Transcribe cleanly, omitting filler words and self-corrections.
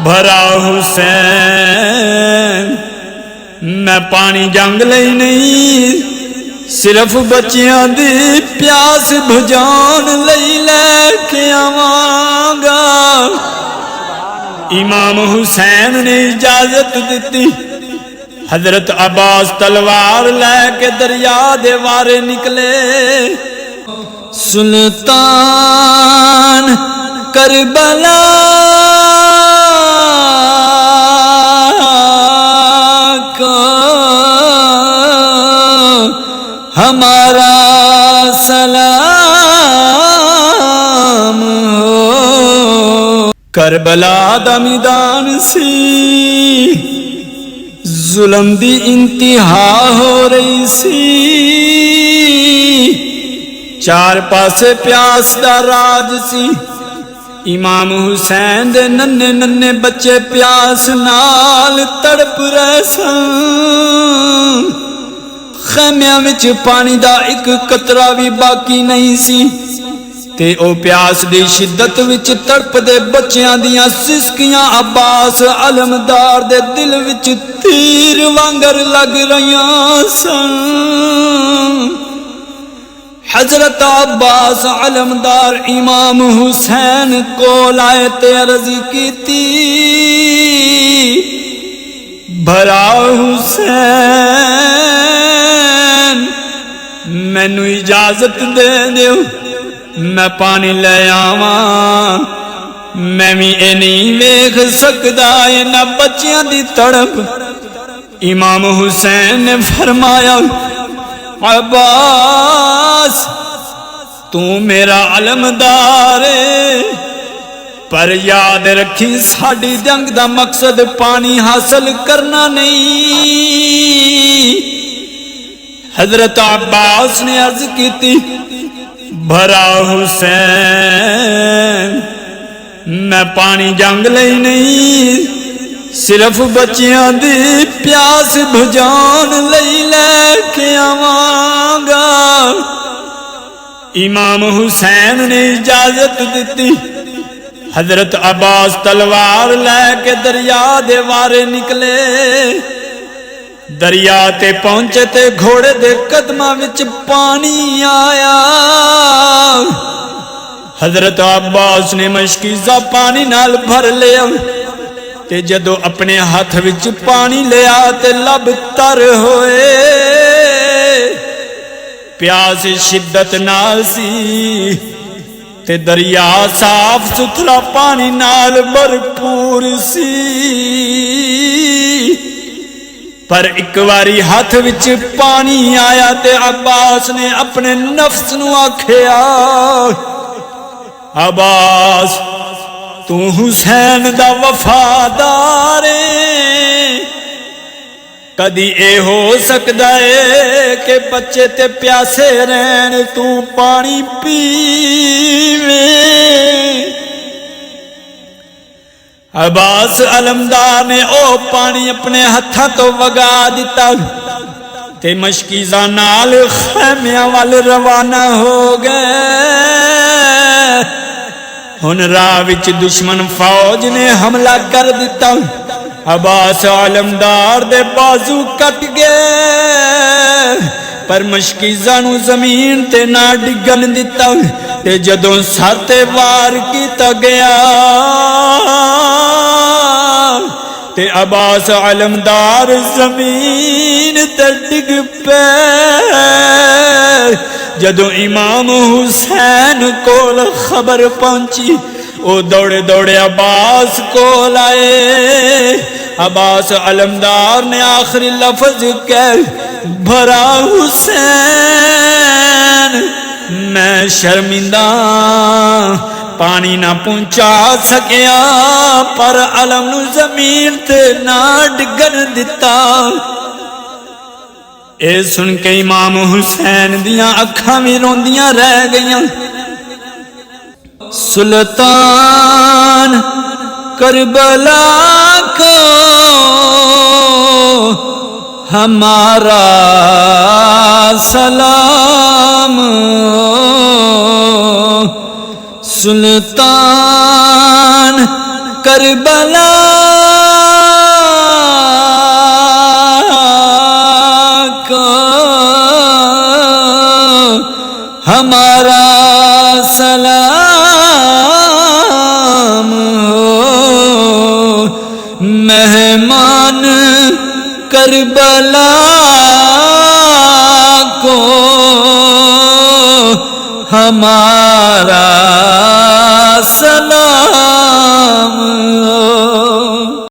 بھرا حسین میں پانی جنگ لئی نہیں صرف بچیاں دی پیاس بجھان لئی لے کے آواں گا۔ امام حسین نے اجازت دیتی، حضرت عباس تلوار لے کے دریا دے وارے نکلے۔ سلطان کربلا کو ہمارا سلام ہو۔ کربلا دا میدان سی، ظلم دی انتہا ہو رہی سی، چار پاسے پیاس دا راج سی۔ امام حسین دے ننے ننے بچے پیاس نال تڑپ رہے سن، خیمیاں وچ پانی دا ایک قطرہ بھی باقی نہیں سی، تے او پیاس دی شدت وچ تڑپ دے بچیاں دیاں سسکیاں عباس علمدار دے دل وچ تیر وانگر لگ رہیاں سن۔ حضرت عباس علمدار امام حسین کول آئے تے عرض کیتی، بھرا حسین مینو اجازت دے دیو، میں پانی لے آواں، میں بھی اے نہیں ویکھ سکدا انہاں بچیاں دی تڑپ۔ امام حسین نے فرمایا، عباس تو میرا علمدار ہے، پر یاد رکھی ساڈی جنگ دا مقصد پانی حاصل کرنا نہیں۔ حضرت عباس نے عرض کی، بھرا حسین میں پانی جنگ لئی نہیں صرف بچیاں دی پیاس بجھان لئی لے کے آواں گا۔ امام حسین نے اجازت دیتی، حضرت عباس تلوار لے کے دریا دے وارے نکلے۔ دریا تے پہنچے تے گھوڑے دے قدماں وچ پانی آیا۔ حضرت عباس نے مشکیزہ پانی نال بھر لیا، تے جدو اپنے ہاتھ وچ پانی لیا تے لب تر ہوئے، پیاس شدت نال سی تے دریا صاف ستھرا پانی نال بھرپور سی۔ پر ایک واری ہاتھ وچ پانی آیا تے عباس نے اپنے نفس نو آکھیا، عباس تو حسین دا وفادار ہے، کدی اے ہو سکدا ہے کہ بچے تے پیاسے رہن تو پانی پیویں؟ عباس علمدار نے او پانی اپنے ہتھاں تو وگا دیتا تے مشکیزاں نال خیمیاں وال روانہ ہو گئے۔ ہن راہ وچ دشمن فوج نے حملہ کر دیتا، عباس علمدار دے بازو کٹ گئے، پر مشکیزاں نو زمین تے نہ ڈگن دیتا، تے جدوں سر تے وار کیتا گیا تے عباس علمدار زمین تے ڈگ پے۔ جدوں امام حسین کول خبر پہنچی، او دوڑے دوڑے عباس کول آئے۔ عباس علمدار نے آخری لفظ کہہ، بھرا حسین میں شرمندہ پانی نہ پہنچا سکیا، پر علم نو زمین تے نہ ڈگن دتا۔ اے سن کے امام حسین دیاں اکھاں بھی روندیاں رہ گئیاں۔ سلطان کربلا کو ہمارا سلام، سلطان کربلا کو ہمارا سلام ہو، مہمان کربلا کو ہمارا سلام ہو۔